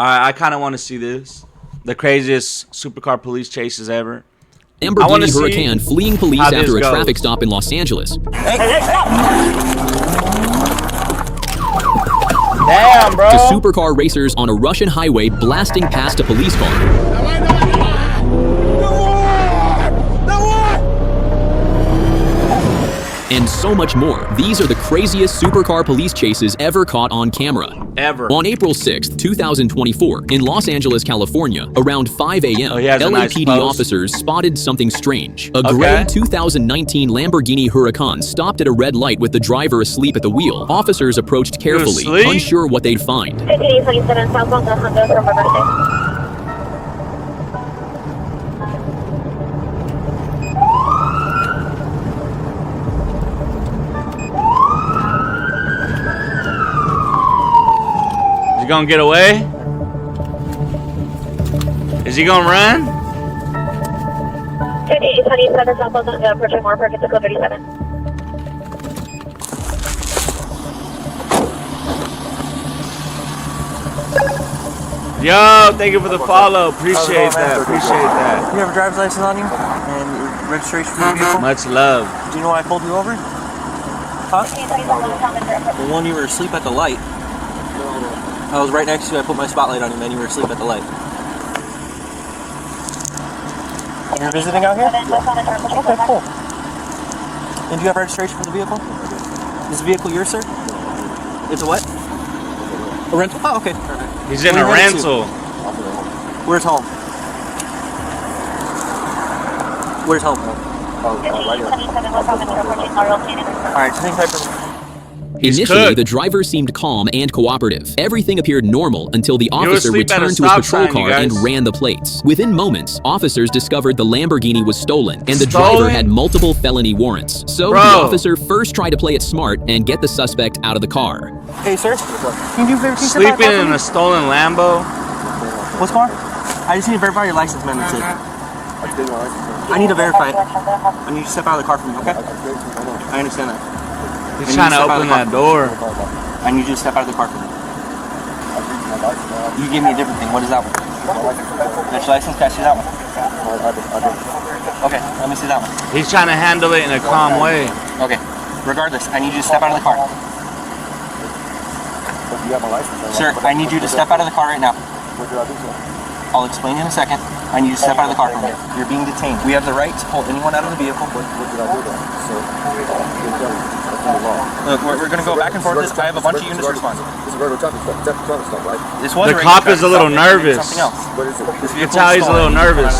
I kind of want to see this. The craziest supercar police chases ever. Lamborghini Huracan fleeing police after a traffic stop in Los Angeles. Damn, bro. To supercar racers on a Russian highway blasting past a police car. And so much more. These are the craziest supercar police chases ever caught on camera. Ever. On April 6th, 2024, in Los Angeles, California, around 5 a.m., LAPD officers spotted something strange. A gray 2019 Lamborghini Huracan stopped at a red light with the driver asleep at the wheel. Officers approached carefully, unsure what they'd find. Is he gonna get away? Is he gonna run? 2827 southbound approaching more park at 37. Yo, thank you for the follow. Appreciate that. Appreciate that. You have a driver's license on you and registration for your vehicle? Much love. Do you know why I pulled you over? Huh? The one you were asleep at the light. I was right next to you. I put my spotlight on you, man. You were asleep at the light. You're visiting out here? Okay, cool. And do you have registration for the vehicle? Is the vehicle yours, sir? It's a what? A rental? Oh, okay. Perfect. He's in a rental. Where's home? Where's home? Alright, so type of... Initially, the driver seemed calm and cooperative. Everything appeared normal until the officer returned to his patrol car and ran the plates. Within moments, officers discovered the Lamborghini was stolen, and the driver had multiple felony warrants. So the officer first tried to play it smart and get the suspect out of the car. Hey, sir. Can you do a favor? Sleeping in a stolen Lambo? What's car? I just need to verify your license, man. That's it. I need to verify it. I need you to step out of the car for me, okay? I understand that. He's trying to open that door. I need you to step out of the car for me. You gave me a different thing. What is that one? That's your license? Can I see that one? Okay, let me see that one. He's trying to handle it in a calm way. Okay. Regardless, I need you to step out of the car. Sir, I need you to step out of the car right now. I'll explain in a second. I need you to step out of the car for me. You're being detained. We have the right to pull anyone out of the vehicle. What did I do then? Look, we're going to go back and forth this. I have a bunch of units responding. This is regular traffic stop, right? This was the cop is a little nervous. What is it? You can tell he's a little nervous.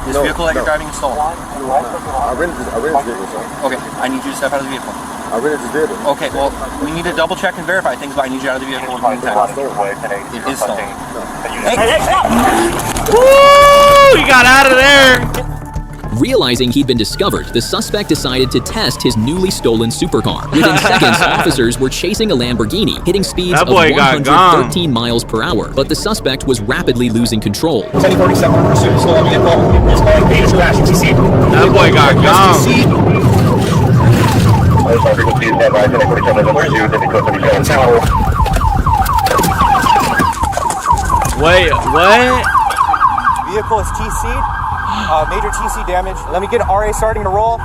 This vehicle that you're driving is stolen. I rented this vehicle, sir. Okay, I need you to step out of the vehicle. I rented this vehicle. Okay, well, we need to double check and verify things, but I need you out of the vehicle in the meantime. It is stolen. Hey! Woo! He got out of there! Realizing he'd been discovered, the suspect decided to test his newly stolen supercar. Within seconds, officers were chasing a Lamborghini, hitting speeds of 113 miles per hour, but the suspect was rapidly losing control. 1047 pursuit stolen vehicle. It's going Vegas crash TC. That boy got gone. Wait, what? Vehicle is TC'd. Major TC damage. Let me get RA starting to roll.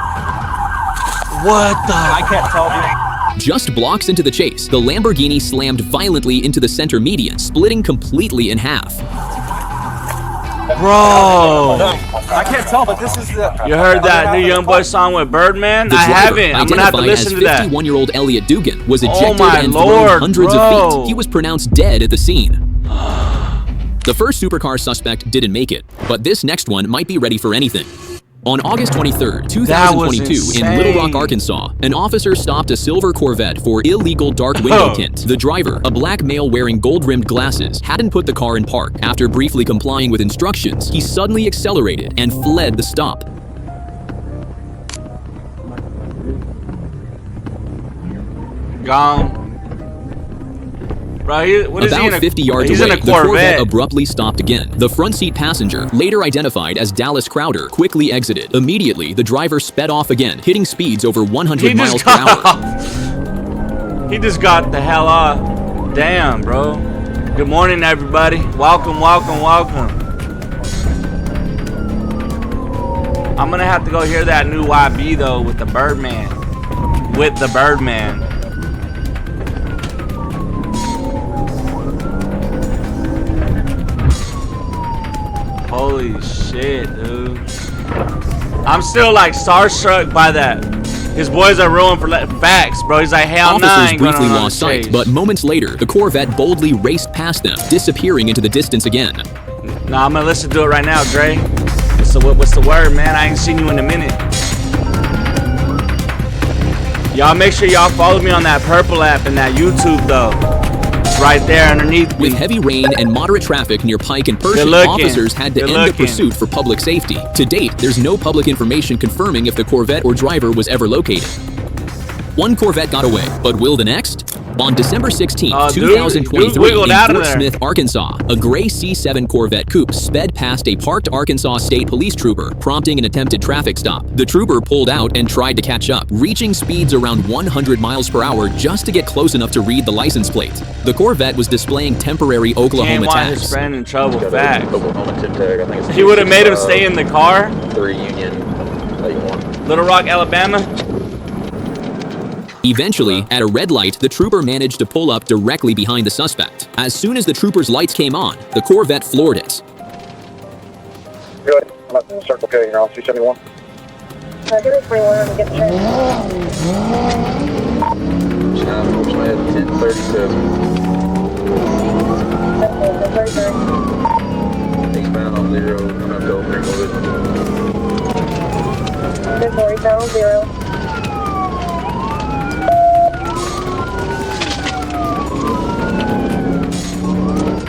What the? I can't tell, dude. Just blocks into the chase, the Lamborghini slammed violently into the center median, splitting completely in half. Bro. I can't tell, but this is the... You heard that new Youngboy song with Birdman? I haven't. I'm going to have to listen to that. 51-year-old Elliot Dugan was ejected and Lord, thrown hundreds of feet. He was pronounced dead at the scene. The first supercar suspect didn't make it, but this next one might be ready for anything. On August 23rd, 2022, in Little Rock, Arkansas, an officer stopped a silver Corvette for illegal dark window tint. The driver, a black male wearing gold-rimmed glasses, hadn't put the car in park. After briefly complying with instructions, he suddenly accelerated and fled the stop. Gone. Bro, what is About he in a, 50 yards he's away, in a the Corvette Corvette abruptly stopped again. The front seat passenger, later identified as Dallas Crowder, quickly exited. Immediately, the driver sped off again, hitting speeds over 100 miles per hour. He just got the hell off. Damn, bro. Good morning, everybody. Welcome, welcome, welcome. I'm gonna have to go hear that new YB though with the Birdman. With the Birdman. Holy shit, dude. I'm still like starstruck by that. His boys are ruined for facts, bro. He's like, hell no. Officers briefly lost sight, but moments later, the Corvette boldly raced past them, disappearing into the distance again. Nah, I'm gonna listen to it right now, Dre. What's the word, man? I ain't seen you in a minute. Y'all make sure y'all follow me on that purple app and that YouTube though. It's right there underneath me. With heavy rain and moderate traffic near Pike and Pershing, officers had to end the pursuit for public safety. To date, there's no public information confirming if the Corvette or driver was ever located. One Corvette got away, but will the next? On December 16, 2023, in Fort Smith, Arkansas, a gray C7 Corvette coupe sped past a parked Arkansas State Police trooper, prompting an attempted traffic stop. The trooper pulled out and tried to catch up, reaching speeds around 100 miles per hour just to get close enough to read the license plate. The Corvette was displaying temporary Oklahoma tags. His friend in trouble, fact. He would have made him stay in the car. Little Rock, Alabama. Eventually, at a red light, the trooper managed to pull up directly behind the suspect. As soon as the trooper's lights came on, the Corvette floored it. Good. I'm at Circle K here on C71. Give me 21 and get the train. Channel 1037. 1033. Eastbound on 0. I'm up to Old Greenwood. 1040, channel 0.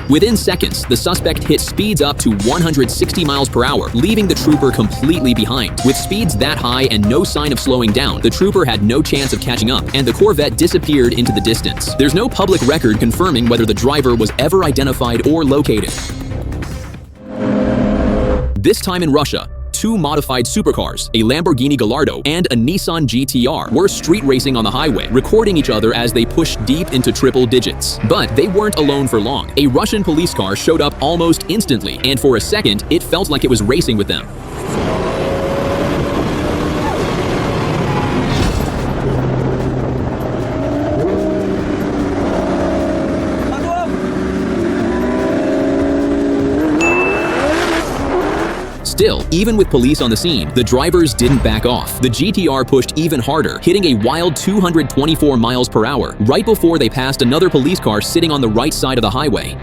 Within seconds, the suspect hit speeds up to 160 miles per hour, leaving the trooper completely behind. With speeds that high and no sign of slowing down, the trooper had no chance of catching up, and the Corvette disappeared into the distance. There's no public record confirming whether the driver was ever identified or located. This time in Russia, two modified supercars, a Lamborghini Gallardo and a Nissan GTR, were street racing on the highway, recording each other as they pushed deep into triple digits. But they weren't alone for long. A Russian police car showed up almost instantly, and for a second, it felt like it was racing with them. Still, even with police on the scene, the drivers didn't back off. The GTR pushed even harder, hitting a wild 224 miles per hour, right before they passed another police car sitting on the right side of the highway.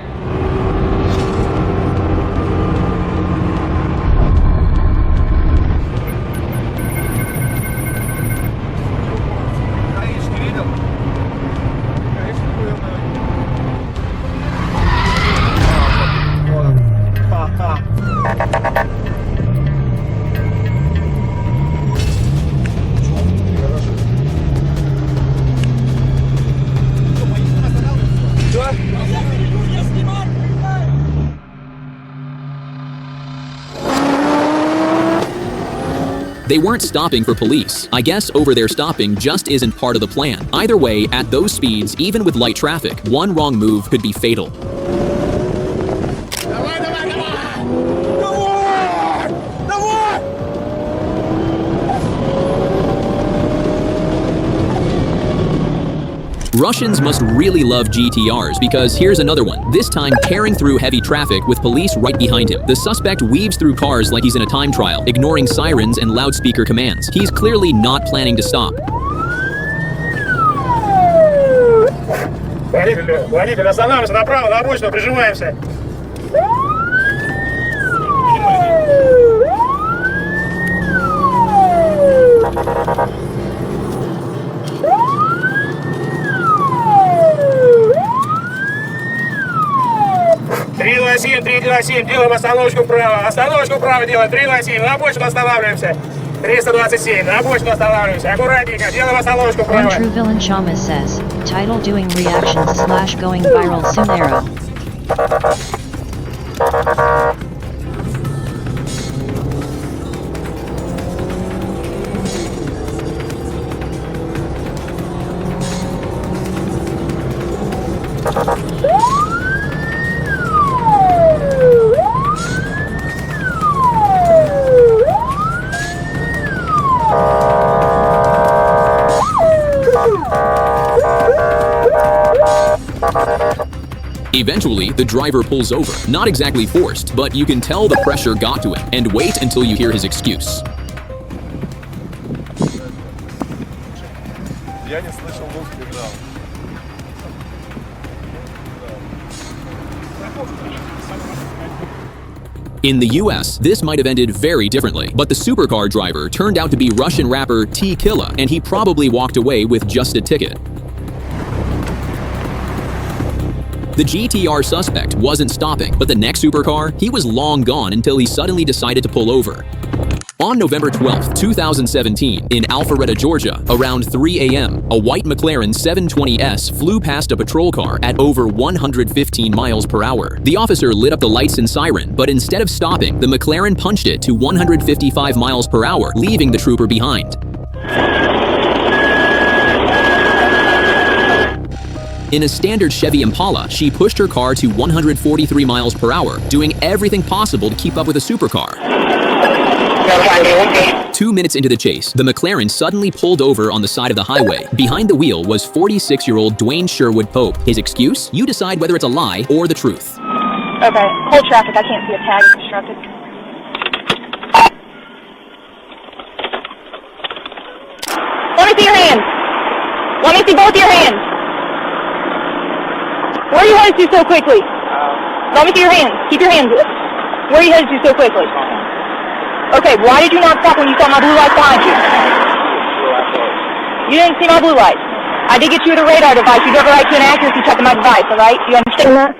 They weren't stopping for police. I guess over there stopping just isn't part of the plan. Either way, at those speeds, even with light traffic, one wrong move could be fatal. Russians must really love GTRs because here's another one, this time tearing through heavy traffic with police right behind him. The suspect weaves through cars like he's in a time trial, ignoring sirens and loudspeaker commands. He's clearly not planning to stop. Водитель, останавливайся направо, на обочину, прижимаемся. Делаем остановочку вправо делаем, 327, на обочину останавливаемся, 327, на обочину останавливаемся, аккуратненько, делаем остановочку вправо. True Villain Shamas says, title doing reactions / going viral soon arrow. Eventually, the driver pulls over. Not exactly forced, but you can tell the pressure got to him. And wait until you hear his excuse. Я не слышал музыки, да. In the US, this might have ended very differently, but the supercar driver turned out to be Russian rapper Cielo, and he probably walked away with just a ticket. The GTR suspect wasn't stopping, but the next supercar, he was long gone until he suddenly decided to pull over. On November 12, 2017, in Alpharetta, Georgia, around 3 a.m., a white McLaren 720S flew past a patrol car at over 115 miles per hour. The officer lit up the lights and siren, but instead of stopping, the McLaren punched it to 155 miles per hour, leaving the trooper behind. In a standard Chevy Impala, she pushed her car to 143 miles per hour, doing everything possible to keep up with a supercar. 2 minutes into the chase, the McLaren suddenly pulled over on the side of the highway. Behind the wheel was 46-year-old Dwayne Sherwood Pope. His excuse? You decide whether it's a lie or the truth. Okay, hold traffic. I can't see a tag constructed. Let me see your hands. Let me see both your hands. Where are you headed to so quickly? Let me see your hands. Keep your hands up. Where are you headed to so quickly? Okay, why did you not stop when you saw my blue lights behind you? You didn't see my blue lights. I did get you the radar device. You have a right to an accuracy check of my device, alright? You understand that?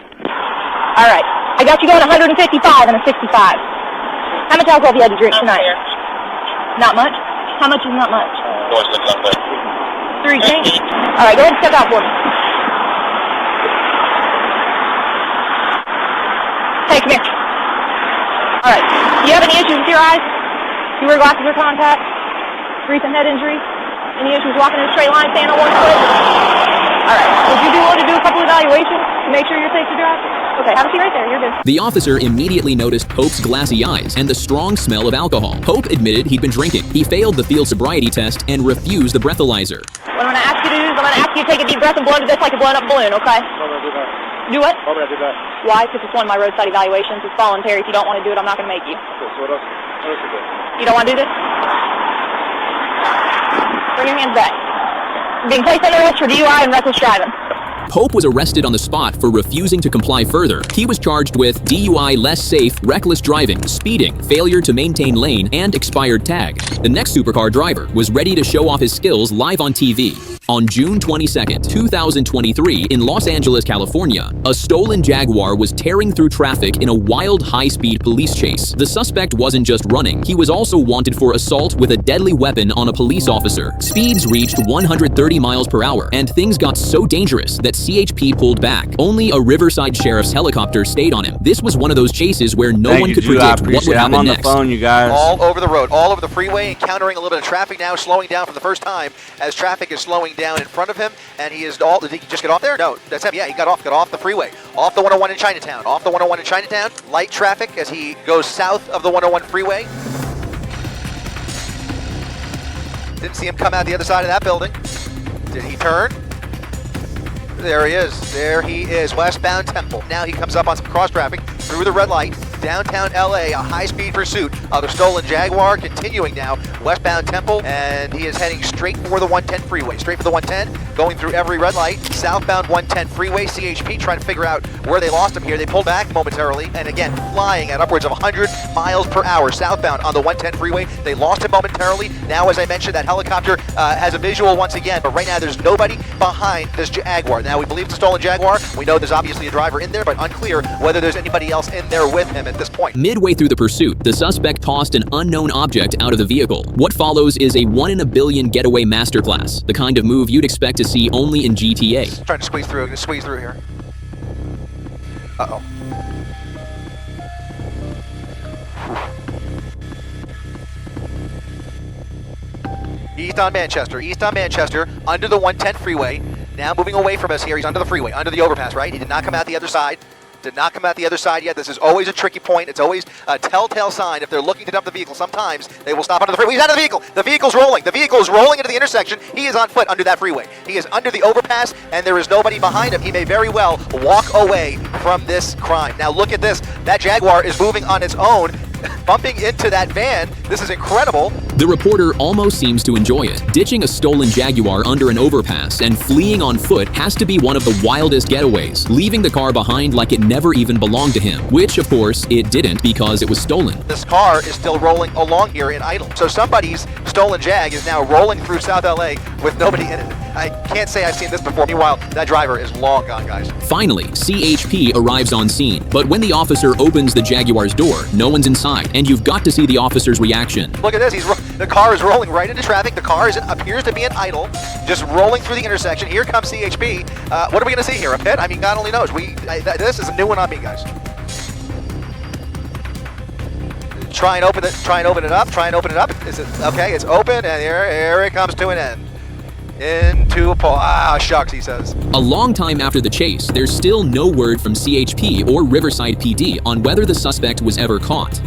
Alright. I got you going 155 and a 65. How much alcohol have you had to drink tonight? Not much? How much is not much? 3 drinks? Alright, go ahead and step out for me. Hey, come here. Alright, do you have any issues with your eyes? Do you wear glasses or contacts? Recent head injuries? Any issues walking in a straight line, staying on one foot? Alright, would you be willing to do a couple evaluations to make sure you're safe to drive? Okay, have a seat right there, you're good. The officer immediately noticed Pope's glassy eyes and the strong smell of alcohol. Pope admitted he'd been drinking. He failed the field sobriety test and refused the breathalyzer. What I'm going to ask you to do is I'm going to ask you to take a deep breath and blow to this like a blown up balloon, okay? Do what? Why would I do that? Why? Because it's one of my roadside evaluations. It's voluntary. If you don't want to do it, I'm not going to make you. Okay, so what else you do? You don't want to do this? Bring your hands back. You're being placed under arrest for DUI and reckless driving. Pope was arrested on the spot for refusing to comply further. He was charged with DUI, less safe, reckless driving, speeding, failure to maintain lane, and expired tag. The next supercar driver was ready to show off his skills live on TV. On June 22, 2023, in Los Angeles, California, a stolen Jaguar was tearing through traffic in a wild high-speed police chase. The suspect wasn't just running, he was also wanted for assault with a deadly weapon on a police officer. Speeds reached 130 miles per hour, and things got so dangerous that CHP pulled back. Only a Riverside Sheriff's helicopter stayed on him. This was one of those chases where no one could predict what would happen next. I'm on the phone, you guys. All over the road, all over the freeway, encountering a little bit of traffic now, slowing down for the first time as traffic is slowing down in front of him, and he is all. Did he just get off there? No, that's him. Yeah, he got off the freeway, off the 101 in Chinatown, off the 101 in Chinatown. Light traffic as he goes south of the 101 freeway. Didn't see him come out the other side of that building. Did he turn? There he is. There he is, westbound Temple. Now he comes up on some cross traffic through the red light. Downtown LA, a high-speed pursuit of the stolen Jaguar, continuing now westbound Temple, and he is heading straight for the 110 freeway. Straight for the 110, going through every red light. Southbound 110 freeway, CHP trying to figure out where they lost him here. They pulled back momentarily, and again, flying at upwards of 100 miles per hour southbound on the 110 freeway. They lost him momentarily. Now, as I mentioned, that helicopter has a visual once again, but right now there's nobody behind this Jaguar. Now, we believe it's a stolen Jaguar. We know there's obviously a driver in there, but unclear whether there's anybody else in there with him at this point. Midway through the pursuit, the suspect tossed an unknown object out of the vehicle. What follows is a 1 in a billion getaway masterclass, the kind of move you'd expect to see only in GTA. Trying to squeeze through here. Uh-oh. East on Manchester, under the 110 freeway. Now moving away from us here. He's under the freeway, under the overpass, right? He did not come out the other side. Did not come out the other side yet. This is always a tricky point. It's always a telltale sign. If they're looking to dump the vehicle, sometimes they will stop under the freeway. He's out of the vehicle. The vehicle's rolling. The vehicle is rolling into the intersection. He is on foot under that freeway. He is under the overpass, and there is nobody behind him. He may very well walk away from this crime. Now look at this. That Jaguar is moving on its own, bumping into that van. This is incredible. The reporter almost seems to enjoy it. Ditching a stolen Jaguar under an overpass and fleeing on foot has to be one of the wildest getaways, leaving the car behind like it never even belonged to him, which of course it didn't because it was stolen. This car is still rolling along here in idle. So somebody's stolen Jag is now rolling through South LA with nobody in it. I can't say I've seen this before. Meanwhile, that driver is long gone, guys. Finally, CHP arrives on scene, but when the officer opens the Jaguar's door, no one's inside, and you've got to see the officer's reaction. Look at this. The car is rolling right into traffic. The car appears to be in idle, just rolling through the intersection. Here comes CHP. What are we going to see here? A pit? I mean, God only knows. This is a new one on me, guys. Try and open it. Try and open it up. Try and open it up. Is it okay? It's open, and here it comes to an end. Into a pole. Ah, shucks, he says. A long time after the chase, there's still no word from CHP or Riverside PD on whether the suspect was ever caught.